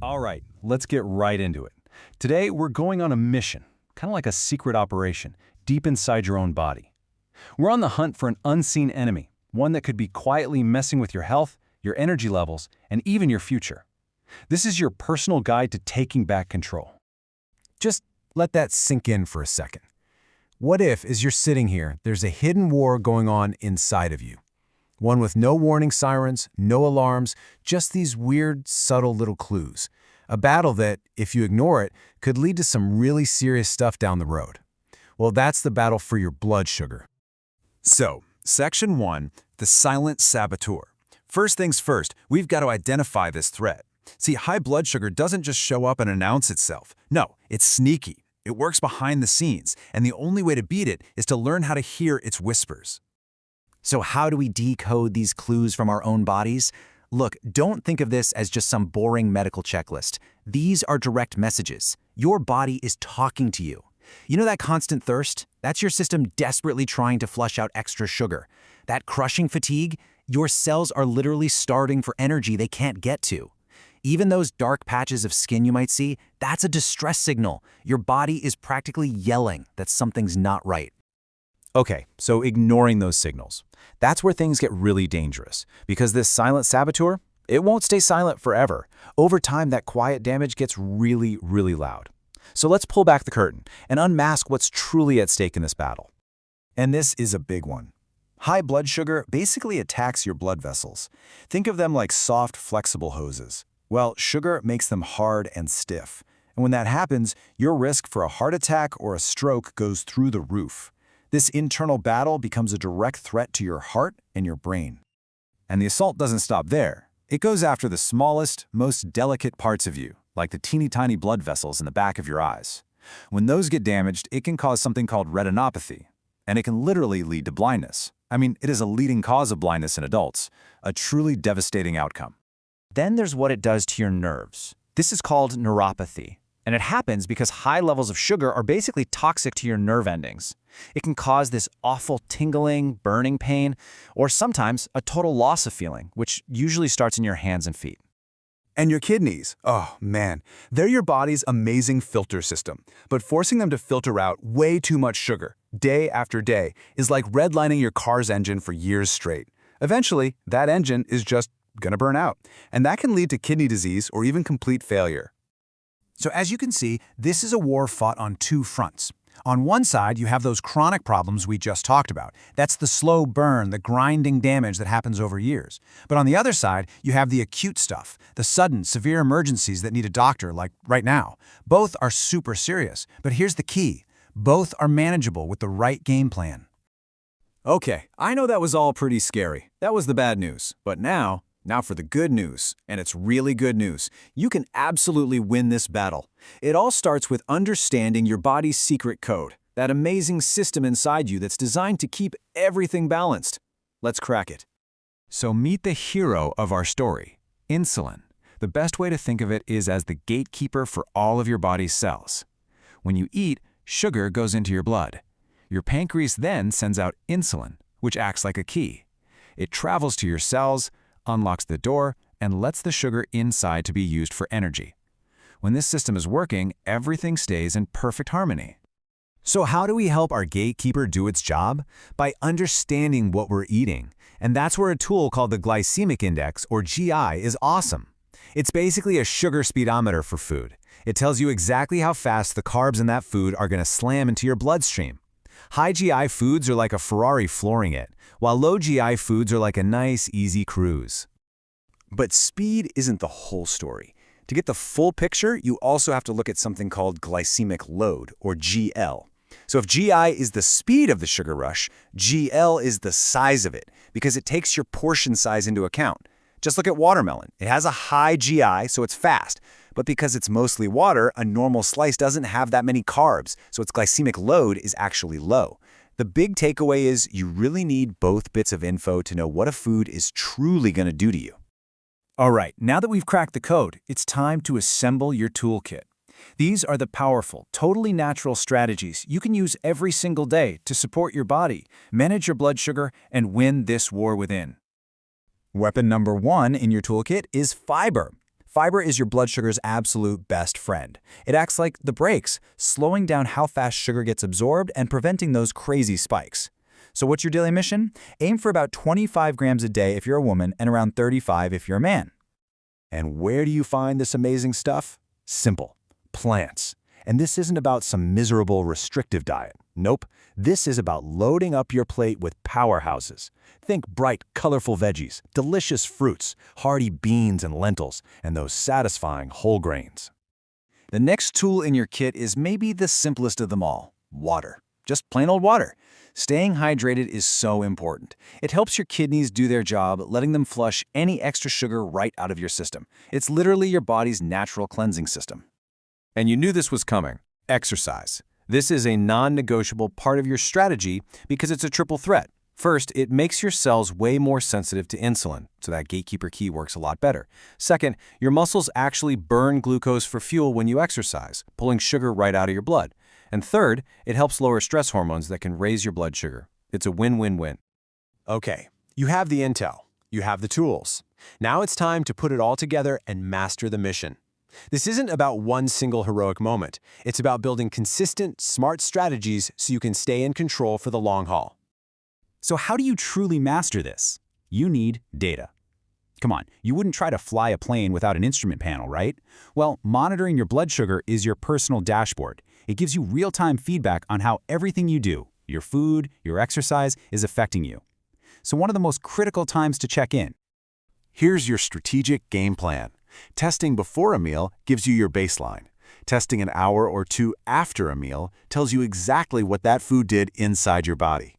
All right, let's get right into it. Today, we're going on a mission, kind of like a secret operation, deep inside your own body. We're on the hunt for an unseen enemy, one that could be quietly messing with your health, your energy levels, and even your future. This is your personal guide to taking back control. Just let that sink in for a second. What if, as you're sitting here, there's a hidden war going on inside of you? One with no warning sirens, no alarms, just these weird, subtle little clues. A battle that, if you ignore it, could lead to some really serious stuff down the road. Well, that's the battle for your blood sugar. So, Section 1, the silent saboteur. First things first, we've got to identify this threat. See, high blood sugar doesn't just show up and announce itself. No, it's sneaky. It works behind the scenes, and the only way to beat it is to learn how to hear its whispers. So how do we decode these clues from our own bodies? Look, don't think of this as just some boring medical checklist. These are direct messages. Your body is talking to you. You know that constant thirst? That's your system desperately trying to flush out extra sugar. That crushing fatigue? Your cells are literally starving for energy they can't get to. Even those dark patches of skin you might see, that's a distress signal. Your body is practically yelling that something's not right. Okay, so ignoring those signals. That's where things get really dangerous, because this silent saboteur, it won't stay silent forever. Over time, that quiet damage gets really, really loud. So let's pull back the curtain and unmask what's truly at stake in this battle. And this is a big one. High blood sugar basically attacks your blood vessels. Think of them like soft, flexible hoses. Well, sugar makes them hard and stiff. And when that happens, your risk for a heart attack or a stroke goes through the roof. This internal battle becomes a direct threat to your heart and your brain. And the assault doesn't stop there. It goes after the smallest, most delicate parts of you, like the teeny tiny blood vessels in the back of your eyes. When those get damaged, it can cause something called retinopathy, and it can literally lead to blindness. I mean, it is a leading cause of blindness in adults, a truly devastating outcome. Then there's what it does to your nerves. This is called neuropathy, and it happens because high levels of sugar are basically toxic to your nerve endings. It can cause this awful tingling, burning pain, or sometimes a total loss of feeling, which usually starts in your hands and feet. And your kidneys, oh man, they're your body's amazing filter system. But forcing them to filter out way too much sugar, day after day, is like redlining your car's engine for years straight. Eventually, that engine is just gonna burn out, and that can lead to kidney disease or even complete failure. So as you can see, this is a war fought on two fronts. On one side, you have those chronic problems we just talked about. That's the slow burn, the grinding damage that happens over years. But on the other side, you have the acute stuff, the sudden, severe emergencies that need a doctor, like right now. Both are super serious, but here's the key. Both are manageable with the right game plan. Okay, I know that was all pretty scary. That was the bad news. But now for the good news, and it's really good news. You can absolutely win this battle. It all starts with understanding your body's secret code, that amazing system inside you that's designed to keep everything balanced. Let's crack it. So meet the hero of our story, insulin. The best way to think of it is as the gatekeeper for all of your body's cells. When you eat, sugar goes into your blood. Your pancreas then sends out insulin, which acts like a key. It travels to your cells, unlocks the door, and lets the sugar inside to be used for energy. When this system is working, everything stays in perfect harmony. So how do we help our gatekeeper do its job? By understanding what we're eating. And that's where a tool called the glycemic index, or GI, is awesome. It's basically a sugar speedometer for food. It tells you exactly how fast the carbs in that food are going to slam into your bloodstream. High GI foods are like a Ferrari flooring it, while low GI foods are like a nice, easy cruise. But speed isn't the whole story. To get the full picture, you also have to look at something called glycemic load, or GL. So if GI is the speed of the sugar rush, GL is the size of it, because it takes your portion size into account. Just look at watermelon. It has a high GI, so it's fast. But because it's mostly water, a normal slice doesn't have that many carbs, so its glycemic load is actually low. The big takeaway is you really need both bits of info to know what a food is truly going to do to you. All right, now that we've cracked the code, it's time to assemble your toolkit. These are the powerful, totally natural strategies you can use every single day to support your body, manage your blood sugar, and win this war within. Weapon number 1 in your toolkit is fiber. Fiber is your blood sugar's absolute best friend. It acts like the brakes, slowing down how fast sugar gets absorbed and preventing those crazy spikes. So what's your daily mission? Aim for about 25 grams a day if you're a woman and around 35 if you're a man. And where do you find this amazing stuff? Simple. Plants. And this isn't about some miserable restrictive diet. Nope. This is about loading up your plate with powerhouses. Think bright, colorful veggies, delicious fruits, hearty beans and lentils, and those satisfying whole grains. The next tool in your kit is maybe the simplest of them all, water. Just plain old water. Staying hydrated is so important. It helps your kidneys do their job, letting them flush any extra sugar right out of your system. It's literally your body's natural cleansing system. And you knew this was coming. Exercise. This is a non-negotiable part of your strategy because it's a triple threat. First, it makes your cells way more sensitive to insulin, so that gatekeeper key works a lot better. Second, your muscles actually burn glucose for fuel when you exercise, pulling sugar right out of your blood. And third, it helps lower stress hormones that can raise your blood sugar. It's a win-win-win. Okay, you have the intel, you have the tools. Now it's time to put it all together and master the mission. This isn't about one single heroic moment. It's about building consistent, smart strategies so you can stay in control for the long haul. So how do you truly master this? You need data. Come on, you wouldn't try to fly a plane without an instrument panel, right? Well, monitoring your blood sugar is your personal dashboard. It gives you real-time feedback on how everything you do, your food, your exercise, is affecting you. So one of the most critical times to check in. Here's your strategic game plan. Testing before a meal gives you your baseline. Testing an hour or two after a meal tells you exactly what that food did inside your body.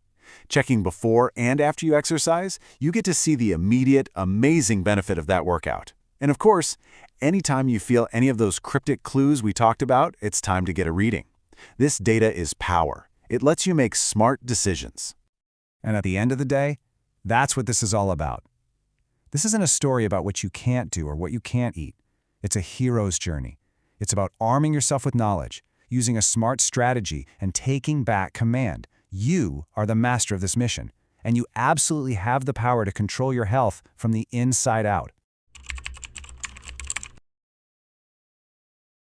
Checking before and after you exercise, you get to see the immediate, amazing benefit of that workout. And of course, anytime you feel any of those cryptic clues we talked about, it's time to get a reading. This data is power. It lets you make smart decisions. And at the end of the day, that's what this is all about. This isn't a story about what you can't do or what you can't eat. It's a hero's journey. It's about arming yourself with knowledge, using a smart strategy, and taking back command. You are the master of this mission, and you absolutely have the power to control your health from the inside out.